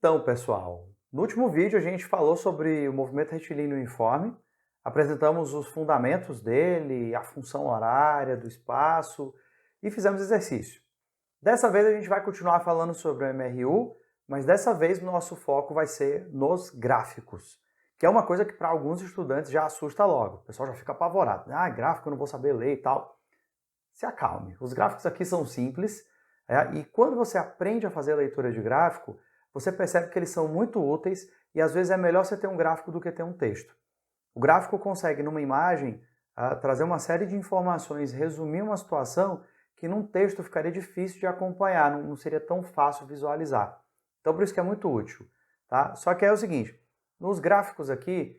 Então, pessoal, no último vídeo a gente falou sobre o movimento retilíneo uniforme, apresentamos os fundamentos dele, a função horária do espaço e fizemos exercício. Dessa vez a gente vai continuar falando sobre o MRU, mas dessa vez o nosso foco vai ser nos gráficos, que é uma coisa que para alguns estudantes já assusta logo. O pessoal já fica apavorado. Ah, gráfico eu não vou saber ler e tal. Se acalme, os gráficos aqui são simples, e quando você aprende a fazer a leitura de gráfico, você percebe que eles são muito úteis e às vezes é melhor você ter um gráfico do que ter um texto. O gráfico consegue, numa imagem, trazer uma série de informações, resumir uma situação que num texto ficaria difícil de acompanhar, não seria tão fácil visualizar. Então por isso que é muito útil. Tá? Só que é o seguinte, nos gráficos aqui,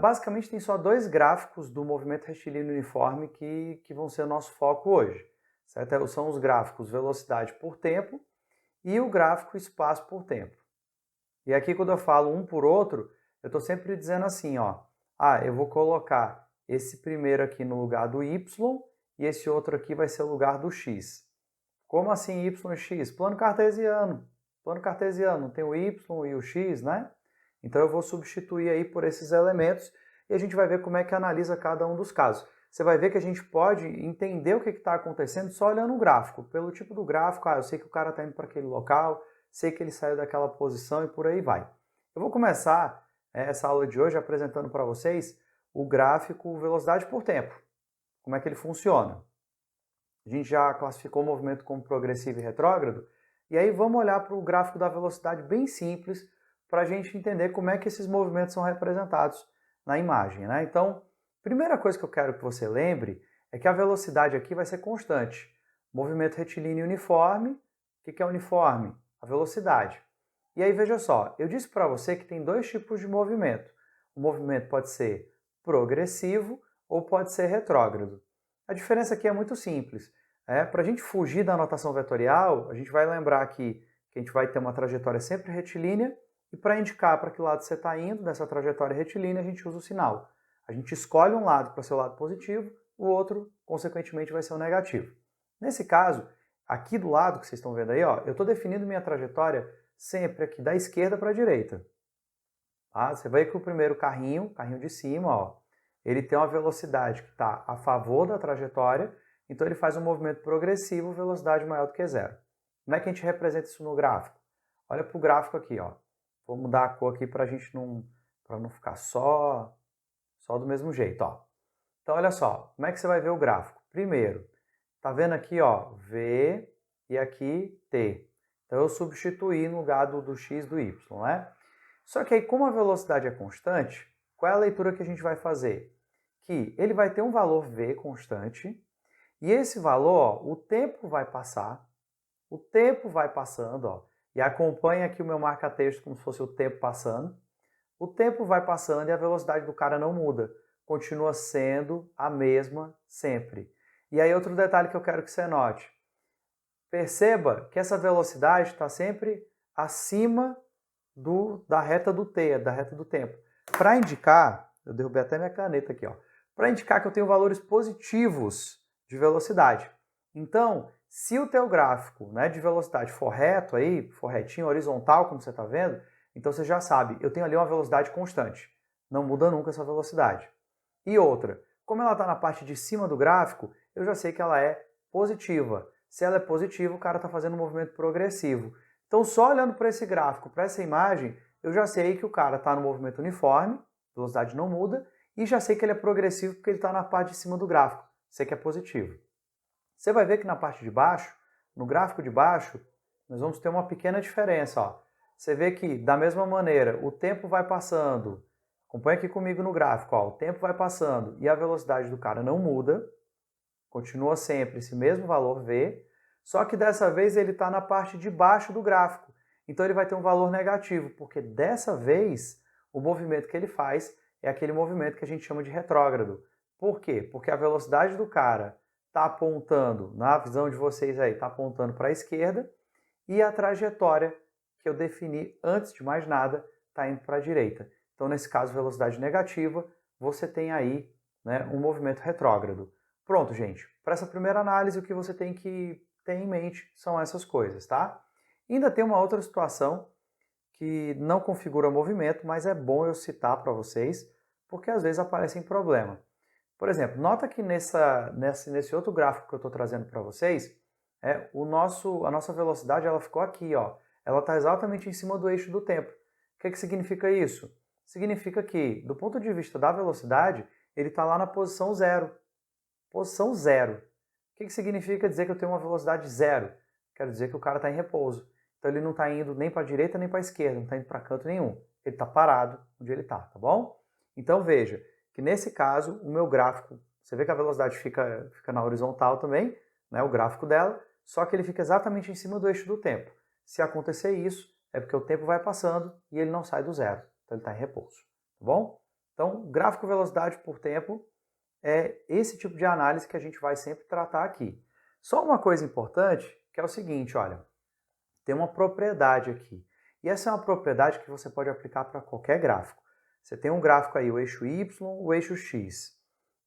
basicamente tem só dois gráficos do movimento retilíneo uniforme que vão ser o nosso foco hoje. Certo? São os gráficos velocidade por tempo e o gráfico espaço por tempo. E aqui quando eu falo um por outro, eu estou sempre dizendo assim, ó, eu vou colocar esse primeiro aqui no lugar do Y e esse outro aqui vai ser o lugar do X. Como assim Y e X? Plano cartesiano. Plano cartesiano tem o Y e o X, né? Então eu vou substituir aí por esses elementos e a gente vai ver como é que analisa cada um dos casos. Você vai ver que a gente pode entender o que está acontecendo só olhando o gráfico. Pelo tipo do gráfico, eu sei que o cara está indo para aquele local, sei que ele saiu daquela posição e por aí vai. Eu vou começar essa aula de hoje apresentando para vocês o gráfico velocidade por tempo. Como é que ele funciona. A gente já classificou o movimento como progressivo e retrógrado, e aí vamos olhar para o gráfico da velocidade bem simples para a gente entender como é que esses movimentos são representados na imagem, né? Então, primeira coisa que eu quero que você lembre é que a velocidade aqui vai ser constante. Movimento retilíneo uniforme. O que é uniforme? A velocidade. E aí, veja só, eu disse para você que tem dois tipos de movimento. O movimento pode ser progressivo ou pode ser retrógrado. A diferença aqui é muito simples. Para a gente fugir da notação vetorial, a gente vai lembrar aqui que a gente vai ter uma trajetória sempre retilínea e para indicar para que lado você está indo dessa trajetória retilínea, a gente usa o sinal. A gente escolhe um lado para ser o lado positivo, o outro, consequentemente, vai ser o negativo. Nesse caso, aqui do lado que vocês estão vendo aí, ó, eu estou definindo minha trajetória sempre aqui da esquerda para a direita. Tá? Você vai que o primeiro carrinho de cima, ó, ele tem uma velocidade que está a favor da trajetória, então ele faz um movimento progressivo, velocidade maior do que zero. Como é que a gente representa isso no gráfico? Olha para o gráfico aqui, ó. Vou mudar a cor aqui para não ficar só do mesmo jeito, ó. Então olha só, como é que você vai ver o gráfico? Primeiro, tá vendo aqui, ó, V e aqui T. Então eu substituí no lugar do X do Y, né? Só que aí, como a velocidade é constante, qual é a leitura que a gente vai fazer? Que ele vai ter um valor V constante, e esse valor, ó, o tempo vai passando, ó, e acompanha aqui o meu marca-texto como se fosse o tempo passando. O tempo vai passando e a velocidade do cara não muda, continua sendo a mesma sempre. E aí outro detalhe que eu quero que você note. Perceba que essa velocidade está sempre acima da reta do T, da reta do tempo. Para indicar, eu derrubei até minha caneta aqui, ó. Para indicar que eu tenho valores positivos de velocidade. Então, se o teu gráfico, né, de velocidade for reto aí, for retinho, horizontal, como você está vendo, então você já sabe, eu tenho ali uma velocidade constante. Não muda nunca essa velocidade. E outra, como ela está na parte de cima do gráfico, eu já sei que ela é positiva. Se ela é positiva, o cara está fazendo um movimento progressivo. Então, só olhando para esse gráfico, para essa imagem, eu já sei que o cara está no movimento uniforme, velocidade não muda, e já sei que ele é progressivo porque ele está na parte de cima do gráfico. Sei que é positivo. Você vai ver que na parte de baixo, no gráfico de baixo, nós vamos ter uma pequena diferença. Ó. Você vê que, da mesma maneira, o tempo vai passando. Acompanha aqui comigo no gráfico. Ó. O tempo vai passando e a velocidade do cara não muda. Continua sempre esse mesmo valor V. Só que dessa vez ele está na parte de baixo do gráfico. Então ele vai ter um valor negativo, porque dessa vez o movimento que ele faz é aquele movimento que a gente chama de retrógrado. Por quê? Porque a velocidade do cara está apontando, na visão de vocês aí, está apontando para a esquerda e a trajetória que eu defini antes de mais nada está indo para a direita. Então, nesse caso, velocidade negativa, você tem aí, né, um movimento retrógrado. Pronto, gente. Para essa primeira análise, o que você tem que ter em mente são essas coisas, tá? Ainda tem uma outra situação que não configura movimento, mas é bom eu citar para vocês, porque às vezes aparecem problemas. Por exemplo, nota que nesse outro gráfico que eu estou trazendo para vocês, a nossa velocidade ela ficou aqui, ó. Ela está exatamente em cima do eixo do tempo. O que significa isso? Significa que, do ponto de vista da velocidade, ele está lá na posição zero. Posição zero. O que significa dizer que eu tenho uma velocidade zero? Quero dizer que o cara está em repouso. Então ele não está indo nem para a direita nem para a esquerda, não está indo para canto nenhum. Ele está parado onde ele está, tá bom? Então veja que nesse caso o meu gráfico, você vê que a velocidade fica na horizontal também, né, o gráfico dela, só que ele fica exatamente em cima do eixo do tempo. Se acontecer isso, é porque o tempo vai passando e ele não sai do zero. Então ele está em repouso, tá bom? Então, gráfico velocidade por tempo é esse tipo de análise que a gente vai sempre tratar aqui. Só uma coisa importante, que é o seguinte, olha, tem uma propriedade aqui. E essa é uma propriedade que você pode aplicar para qualquer gráfico. Você tem um gráfico aí, o eixo Y, o eixo X.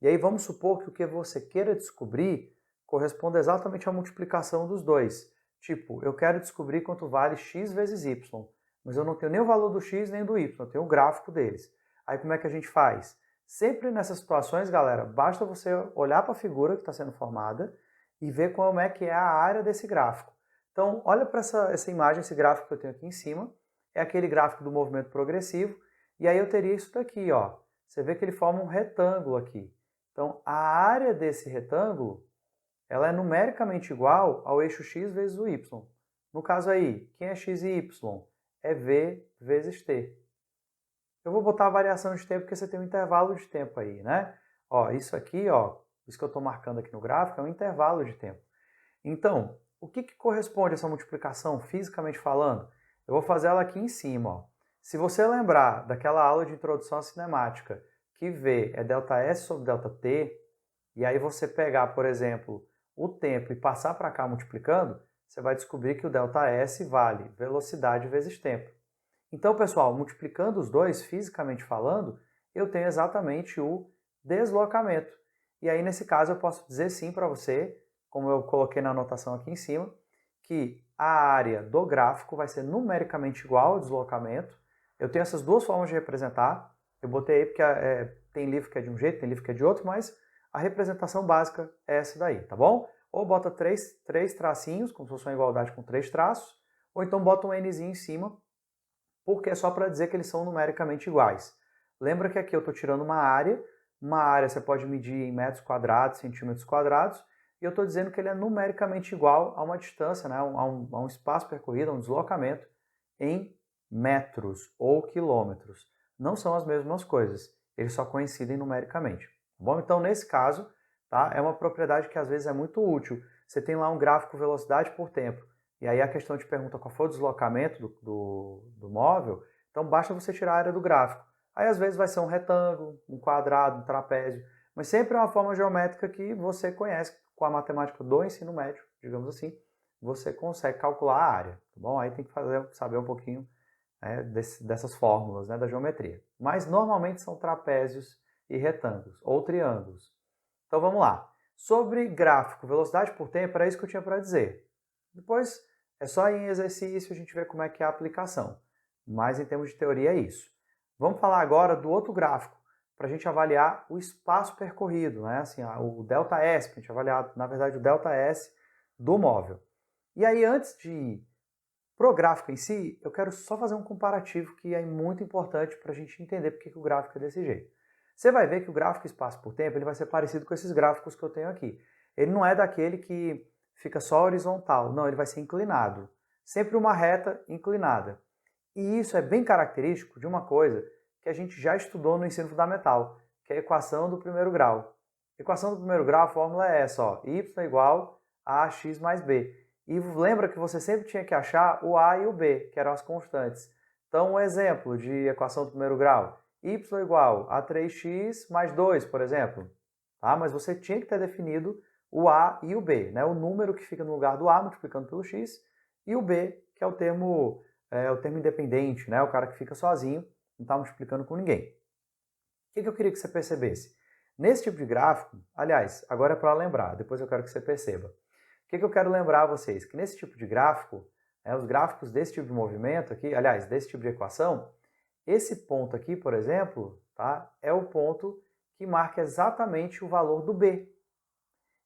E aí vamos supor que o que você queira descobrir corresponde exatamente à multiplicação dos dois. Tipo, eu quero descobrir quanto vale x vezes y, mas eu não tenho nem o valor do x nem do y, eu tenho o gráfico deles. Aí como é que a gente faz? Sempre nessas situações, galera, basta você olhar para a figura que está sendo formada e ver como é que é a área desse gráfico. Então, olha para essa imagem, esse gráfico que eu tenho aqui em cima, é aquele gráfico do movimento progressivo, e aí eu teria isso daqui, ó. Você vê que ele forma um retângulo aqui. Então, a área desse retângulo, ela é numericamente igual ao eixo x vezes o y. No caso aí, quem é x e y? É v vezes t. Eu vou botar a variação de tempo porque você tem um intervalo de tempo aí, né? Ó, isso aqui, ó, isso que eu estou marcando aqui no gráfico é um intervalo de tempo. Então, o que corresponde a essa multiplicação fisicamente falando? Eu vou fazer ela aqui em cima, ó. Se você lembrar daquela aula de introdução à cinemática, que V é ΔS sobre ΔT, e aí você pegar, por exemplo, o tempo e passar para cá multiplicando, você vai descobrir que o ΔS vale velocidade vezes tempo. Então, pessoal, multiplicando os dois, fisicamente falando, eu tenho exatamente o deslocamento. E aí, nesse caso, eu posso dizer sim para você, como eu coloquei na anotação aqui em cima, que a área do gráfico vai ser numericamente igual ao deslocamento. Eu tenho essas duas formas de representar. Eu botei aí porque tem livro que é de um jeito, tem livro que é de outro, mas a representação básica é essa daí, tá bom? Ou bota três tracinhos, como se fosse uma igualdade com 3 traços, ou então bota um Nzinho em cima, porque é só para dizer que eles são numericamente iguais. Lembra que aqui eu estou tirando uma área você pode medir em metros quadrados, centímetros quadrados, e eu estou dizendo que ele é numericamente igual a uma distância, né, a um espaço percorrido, a um deslocamento em metros ou quilômetros. Não são as mesmas coisas, eles só coincidem numericamente. Bom, então nesse caso, tá, é uma propriedade que às vezes é muito útil. Você tem lá um gráfico velocidade por tempo, e aí a questão te pergunta qual foi o deslocamento do móvel, então basta você tirar a área do gráfico. Aí às vezes vai ser um retângulo, um quadrado, um trapézio, mas sempre é uma forma geométrica que você conhece com a matemática do ensino médio, digamos assim, você consegue calcular a área, tá bom? Aí tem que saber um pouquinho dessas fórmulas, né, da geometria. Mas normalmente são trapézios e retângulos, ou triângulos. Então vamos lá. Sobre gráfico, velocidade por tempo, era isso que eu tinha para dizer. Depois é só em exercício a gente ver como é que é a aplicação. Mas em termos de teoria é isso. Vamos falar agora do outro gráfico, para a gente avaliar o espaço percorrido, né? Assim, o ΔS, para a gente avaliar, na verdade, o ΔS do móvel. E aí, antes de ir para o gráfico em si, eu quero só fazer um comparativo que é muito importante para a gente entender porque que o gráfico é desse jeito. Você vai ver que o gráfico espaço por tempo ele vai ser parecido com esses gráficos que eu tenho aqui. Ele não é daquele que fica só horizontal, não, ele vai ser inclinado. Sempre uma reta inclinada. E isso é bem característico de uma coisa que a gente já estudou no ensino fundamental, que é a equação do primeiro grau. Equação do primeiro grau, a fórmula é essa, ó, y igual a x mais b. E lembra que você sempre tinha que achar o a e o b, que eram as constantes. Então, um exemplo de equação do primeiro grau, y igual a 3x mais 2, por exemplo. Tá? Mas você tinha que ter definido o a e o b, né? O número que fica no lugar do a multiplicando pelo x, e o b, que é o termo independente, né? O cara que fica sozinho, não está multiplicando com ninguém. O que eu queria que você percebesse? Nesse tipo de gráfico, aliás, agora é para lembrar, depois eu quero que você perceba. O que eu quero lembrar a vocês? Que nesse tipo de gráfico, Os gráficos desse tipo de movimento aqui, aliás, desse tipo de equação, esse ponto aqui, por exemplo, tá, é o ponto que marca exatamente o valor do B.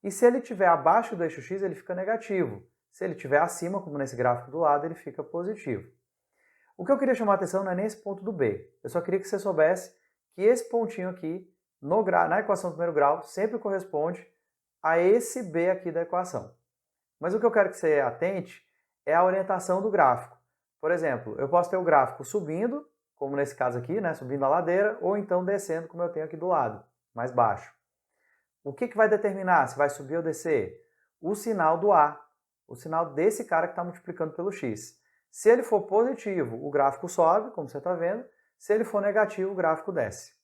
E se ele estiver abaixo do eixo X, ele fica negativo. Se ele estiver acima, como nesse gráfico do lado, ele fica positivo. O que eu queria chamar a atenção não é nesse ponto do B. Eu só queria que você soubesse que esse pontinho aqui, na equação do primeiro grau, sempre corresponde a esse B aqui da equação. Mas o que eu quero que você atente é a orientação do gráfico. Por exemplo, eu posso ter o gráfico subindo, como nesse caso aqui, né, subindo a ladeira, ou então descendo, como eu tenho aqui do lado, mais baixo. O que vai determinar se vai subir ou descer? O sinal do A, o sinal desse cara que está multiplicando pelo X. Se ele for positivo, o gráfico sobe, como você está vendo. Se ele for negativo, o gráfico desce.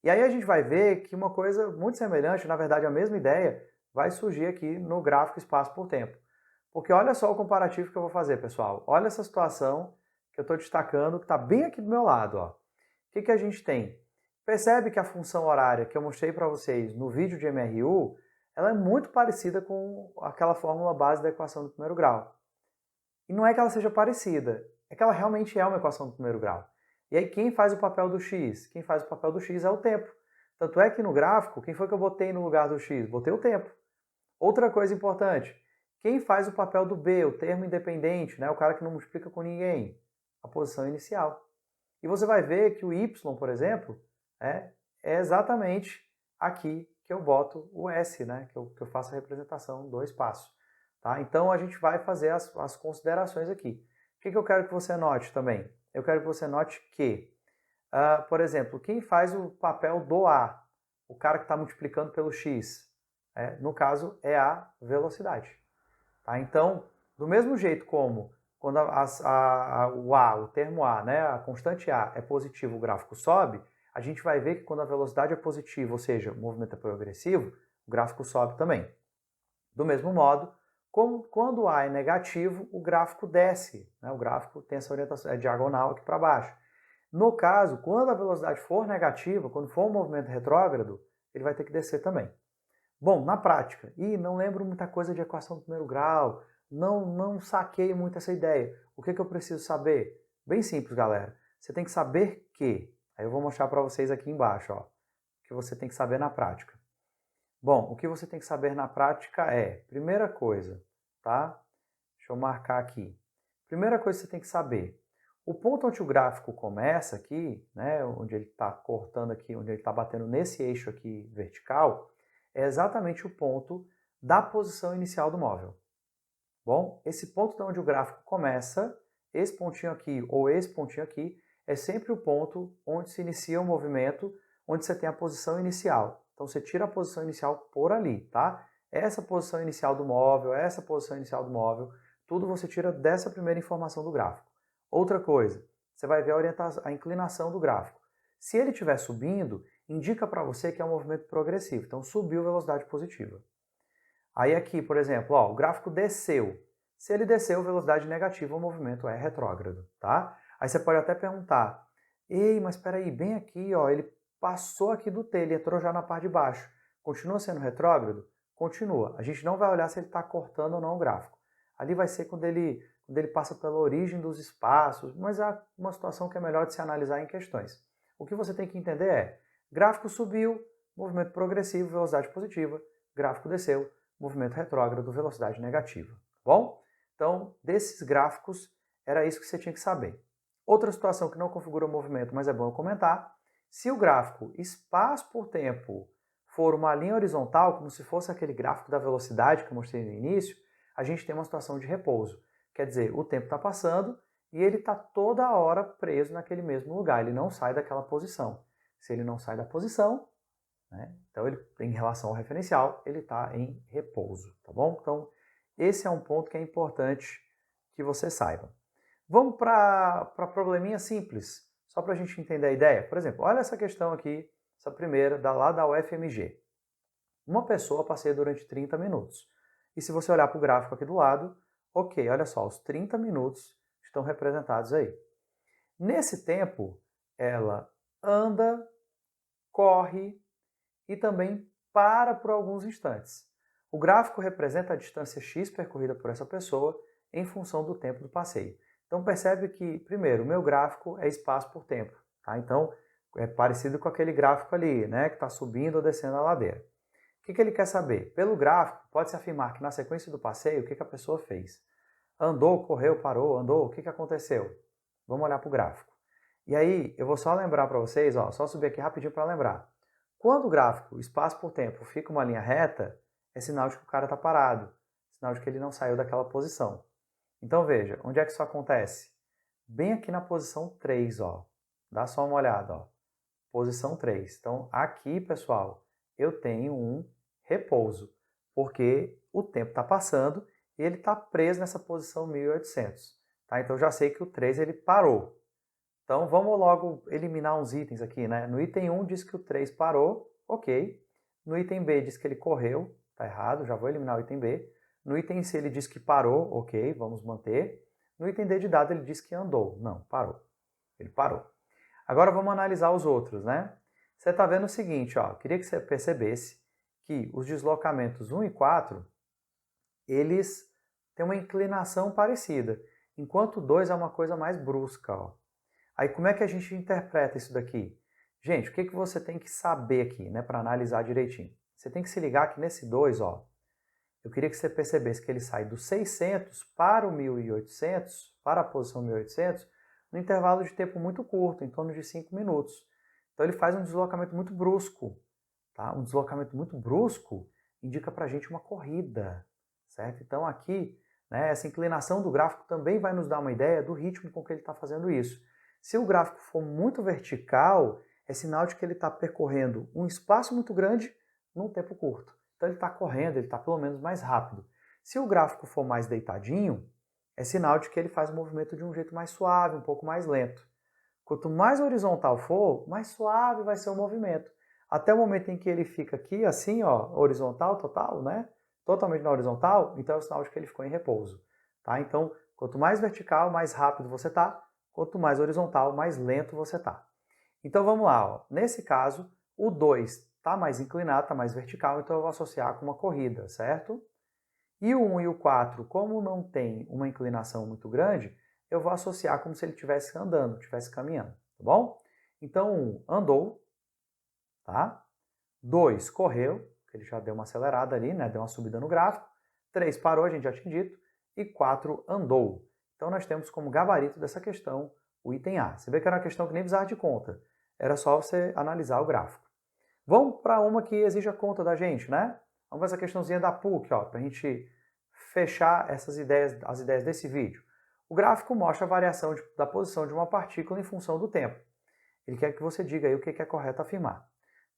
E aí a gente vai ver que uma coisa muito semelhante, na verdade a mesma ideia, vai surgir aqui no gráfico espaço por tempo. Porque olha só o comparativo que eu vou fazer, pessoal. Olha essa situação que eu estou destacando, que está bem aqui do meu lado. Ó. O que a gente tem? Percebe que a função horária que eu mostrei para vocês no vídeo de MRU, ela é muito parecida com aquela fórmula base da equação do primeiro grau. E não é que ela seja parecida, é que ela realmente é uma equação do primeiro grau. E aí quem faz o papel do x? Quem faz o papel do x é o tempo. Tanto é que no gráfico, quem foi que eu botei no lugar do x? Botei o tempo. Outra coisa importante, quem faz o papel do b, o termo independente, né, o cara que não multiplica com ninguém? A posição inicial. E você vai ver que o y, por exemplo, é exatamente aqui que eu boto o s, né, que eu faço a representação do espaço. Tá? Então a gente vai fazer as considerações aqui. O que eu quero que você note também? Eu quero que você note que, por exemplo, quem faz o papel do A, o cara que está multiplicando pelo x, no caso é a velocidade. Tá? Então, do mesmo jeito como quando o termo A, né, a constante A é positivo, o gráfico sobe, a gente vai ver que quando a velocidade é positiva, ou seja, o movimento é progressivo, o gráfico sobe também. Do mesmo modo, quando o A é negativo, o gráfico desce. Né? O gráfico tem essa orientação, é diagonal aqui para baixo. No caso, quando a velocidade for negativa, quando for um movimento retrógrado, ele vai ter que descer também. Bom, na prática, não lembro muita coisa de equação do primeiro grau, não saquei muito essa ideia. O que eu preciso saber? Bem simples, galera. Você tem que saber que, aí eu vou mostrar para vocês aqui embaixo, ó, o que você tem que saber na prática. Bom, o que você tem que saber na prática é, primeira coisa, tá? Deixa eu marcar aqui. Primeira coisa que você tem que saber, o ponto onde o gráfico começa aqui, né, onde ele está cortando aqui, onde ele está batendo nesse eixo aqui vertical, é exatamente o ponto da posição inicial do móvel. Bom, esse ponto de onde o gráfico começa, esse pontinho aqui ou esse pontinho aqui, é sempre o ponto onde se inicia o movimento, onde você tem a posição inicial. Então você tira a posição inicial por ali, tá? Essa posição inicial do móvel, essa posição inicial do móvel, tudo você tira dessa primeira informação do gráfico. Outra coisa, você vai ver a inclinação do gráfico. Se ele estiver subindo, indica para você que é um movimento progressivo. Então subiu velocidade positiva. Aí aqui, por exemplo, ó, o gráfico desceu. Se ele desceu, velocidade negativa, o movimento é retrógrado, tá? Aí você pode até perguntar, ei, mas espera aí, bem aqui, ó, ele passou aqui do T, ele entrou já na parte de baixo. Continua sendo retrógrado? Continua. A gente não vai olhar se ele está cortando ou não o gráfico. Ali vai ser quando ele passa pela origem dos espaços, mas é uma situação que é melhor de se analisar em questões. O que você tem que entender é, gráfico subiu, movimento progressivo, velocidade positiva, gráfico desceu, movimento retrógrado, velocidade negativa. Tá bom? Então, desses gráficos, era isso que você tinha que saber. Outra situação que não configura o movimento, mas é bom eu comentar, se o gráfico espaço por tempo for uma linha horizontal, como se fosse aquele gráfico da velocidade que eu mostrei no início, a gente tem uma situação de repouso. Quer dizer, o tempo está passando e ele está toda hora preso naquele mesmo lugar, ele não sai daquela posição. Se ele não sai da posição, né, então ele, em relação ao referencial, ele está em repouso, tá bom? Então, esse é um ponto que é importante que você saiba. Vamos para probleminha simples, só para a gente entender a ideia. Por exemplo, olha essa questão aqui, essa primeira, lá da UFMG. Uma pessoa passeia durante 30 minutos. E se você olhar para o gráfico aqui do lado, ok, olha só, os 30 minutos estão representados aí. Nesse tempo, ela anda, corre e também para por alguns instantes. O gráfico representa a distância x percorrida por essa pessoa em função do tempo do passeio. Então percebe que, primeiro, o meu gráfico é espaço por tempo. Tá? Então é parecido com aquele gráfico ali, né, que está subindo ou descendo a ladeira. O que ele quer saber? Pelo gráfico, pode-se afirmar que na sequência do passeio, o que a pessoa fez? Andou, correu, parou, andou, o que aconteceu? Vamos olhar para o gráfico. E aí, eu vou só lembrar para vocês, ó, só subir aqui rapidinho para lembrar. Quando o gráfico, espaço por tempo, fica uma linha reta, é sinal de que o cara está parado, sinal de que ele não saiu daquela posição. Então veja, onde é que isso acontece? Bem aqui na posição 3, ó. Dá só uma olhada, ó. Posição 3. Então aqui, pessoal, eu tenho um repouso, porque o tempo está passando e ele está preso nessa posição 1800. Tá? Então eu já sei que o 3 ele parou. Então vamos logo eliminar uns itens aqui, né? No item 1 diz que o 3 parou, ok. No item B diz que ele correu, tá errado, já vou eliminar o item B. No item C ele diz que parou, ok, vamos manter. No item D de dado ele diz que andou, não, parou. Ele parou. Agora vamos analisar os outros, né? Você está vendo o seguinte, ó, queria que você percebesse que os deslocamentos 1 e 4, eles têm uma inclinação parecida, enquanto o 2 é uma coisa mais brusca, ó. Aí como é que a gente interpreta isso daqui? Gente, o que você tem que saber aqui, né, para analisar direitinho? Você tem que se ligar que nesse 2, ó, eu queria que você percebesse que ele sai do 600 para o 1800, para a posição 1800, no intervalo de tempo muito curto, em torno de 5 minutos. Então ele faz um deslocamento muito brusco. Tá? Um deslocamento muito brusco indica para a gente uma corrida, certo? Então aqui, né, essa inclinação do gráfico também vai nos dar uma ideia do ritmo com que ele está fazendo isso. Se o gráfico for muito vertical, é sinal de que ele está percorrendo um espaço muito grande num tempo curto. Então ele está correndo, ele está pelo menos mais rápido. Se o gráfico for mais deitadinho, é sinal de que ele faz o movimento de um jeito mais suave, um pouco mais lento. Quanto mais horizontal for, mais suave vai ser o movimento. Até o momento em que ele fica aqui, assim, ó, horizontal total, né? Totalmente na horizontal, então é o sinal de que ele ficou em repouso. Tá? Então, quanto mais vertical, mais rápido você está. Quanto mais horizontal, mais lento você está. Então vamos lá, ó. Nesse caso, o 2 está mais inclinado, está mais vertical, então eu vou associar com uma corrida, certo? E o 1 e o 4, como não tem uma inclinação muito grande, eu vou associar como se ele estivesse andando, estivesse caminhando, tá bom? Então 1 andou, tá? 2 correu, que ele já deu uma acelerada ali, né? Deu uma subida no gráfico. 3 parou, a gente já tinha dito. E 4 andou. Então nós temos como gabarito dessa questão o item A. Você vê que era uma questão que nem precisava de conta. Era só você analisar o gráfico. Vamos para uma que exige a conta da gente, né? Vamos ver essa questãozinha da PUC, ó, para a gente fechar essas ideias, as ideias desse vídeo. O gráfico mostra a variação da posição de uma partícula em função do tempo. Ele quer que você diga aí o que é correto afirmar.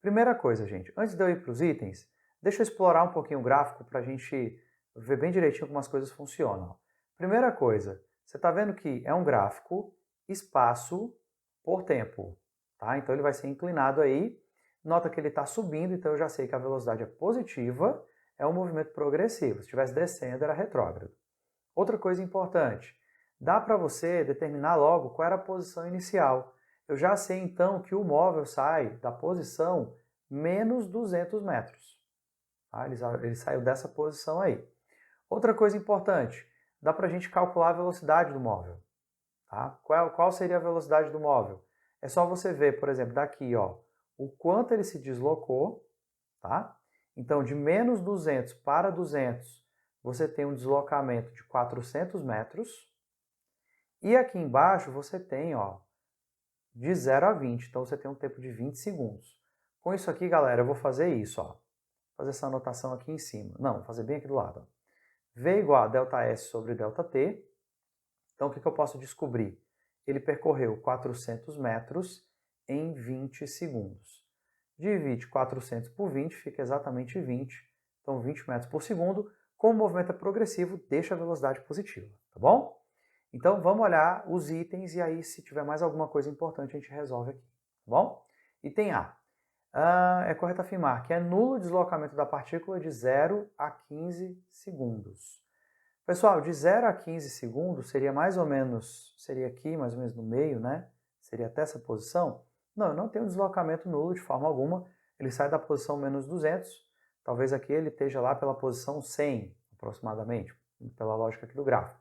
Primeira coisa, gente, antes de eu ir para os itens, deixa eu explorar um pouquinho o gráfico para a gente ver bem direitinho como as coisas funcionam. Primeira coisa, você está vendo que é um gráfico espaço por tempo, tá? Então ele vai ser inclinado aí. Nota que ele está subindo, então eu já sei que a velocidade é positiva, é um movimento progressivo. Se estivesse descendo, era retrógrado. Outra coisa importante, dá para você determinar logo qual era a posição inicial. Eu já sei então que o móvel sai da posição menos 200 metros. Tá? Ele saiu dessa posição aí. Outra coisa importante, dá para a gente calcular a velocidade do móvel. Tá? Qual seria a velocidade do móvel? É só você ver, por exemplo, daqui, ó, o quanto ele se deslocou, tá? Então, de menos 200 para 200, você tem um deslocamento de 400 metros. E aqui embaixo você tem, ó, de 0 a 20. Então, você tem um tempo de 20 segundos. Com isso aqui, galera, eu vou fazer isso, ó. Vou fazer essa anotação aqui em cima. Não, vou fazer bem aqui do lado. Ó. V igual a ΔS sobre ΔT. Então, o que eu posso descobrir? Ele percorreu 400 metros em 20 segundos. Divide 400 por 20, fica exatamente 20. Então, 20 metros por segundo. Como o movimento é progressivo, deixa a velocidade positiva, tá bom? Então, vamos olhar os itens e aí, se tiver mais alguma coisa importante, a gente resolve aqui, tá bom? Item A. É correto afirmar que é nulo o deslocamento da partícula de 0 a 15 segundos. Pessoal, de 0 a 15 segundos seria mais ou menos, seria aqui, mais ou menos no meio, né? Seria até essa posição. Não, não tem um deslocamento nulo de forma alguma. Ele sai da posição menos 200. Talvez aqui ele esteja lá pela posição 100, aproximadamente, pela lógica aqui do gráfico.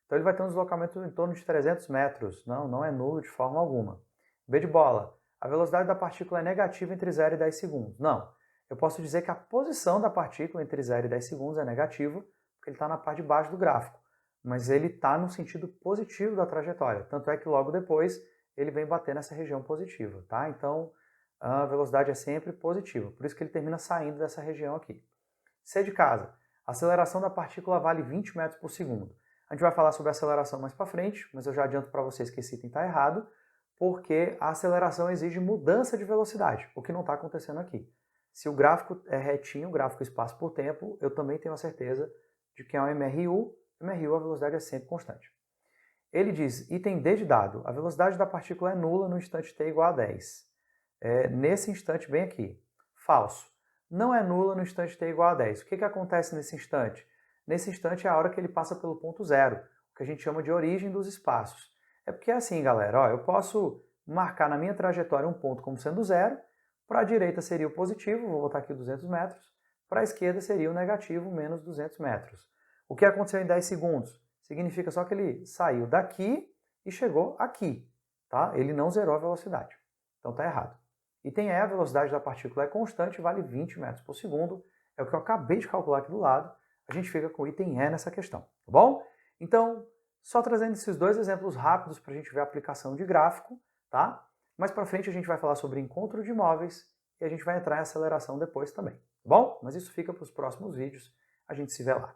Então ele vai ter um deslocamento em torno de 300 metros. Não é nulo de forma alguma. B de bola. A velocidade da partícula é negativa entre 0 e 10 segundos. Não. Eu posso dizer que a posição da partícula entre 0 e 10 segundos é negativa, porque ele está na parte de baixo do gráfico. Mas ele está no sentido positivo da trajetória. Tanto é que logo depois ele vem bater nessa região positiva. Tá? Então a velocidade é sempre positiva. Por isso que ele termina saindo dessa região aqui. C de casa. A aceleração da partícula vale 20 metros por segundo. A gente vai falar sobre a aceleração mais para frente, mas eu já adianto para vocês que esse item está errado, porque a aceleração exige mudança de velocidade, o que não está acontecendo aqui. Se o gráfico é retinho, o gráfico espaço por tempo, eu também tenho a certeza de que é um MRU. MRU, a velocidade é sempre constante. Ele diz, item D de dado, a velocidade da partícula é nula no instante t igual a 10. Nesse instante bem aqui. Falso. Não é nula no instante t igual a 10. O que acontece nesse instante? Nesse instante é a hora que ele passa pelo ponto zero, o que a gente chama de origem dos espaços. É porque é assim, galera, ó, eu posso marcar na minha trajetória um ponto como sendo zero, para a direita seria o positivo, vou botar aqui 200 metros, para a esquerda seria o negativo, menos 200 metros. O que aconteceu em 10 segundos? Significa só que ele saiu daqui e chegou aqui, tá? Ele não zerou a velocidade. Então tá errado. Item E, a velocidade da partícula é constante, vale 20 metros por segundo, é o que eu acabei de calcular aqui do lado, a gente fica com o item E nessa questão, tá bom? Então, só trazendo esses dois exemplos rápidos para a gente ver a aplicação de gráfico, tá? Mais para frente a gente vai falar sobre encontro de móveis e a gente vai entrar em aceleração depois também, tá bom? Mas isso fica para os próximos vídeos, a gente se vê lá.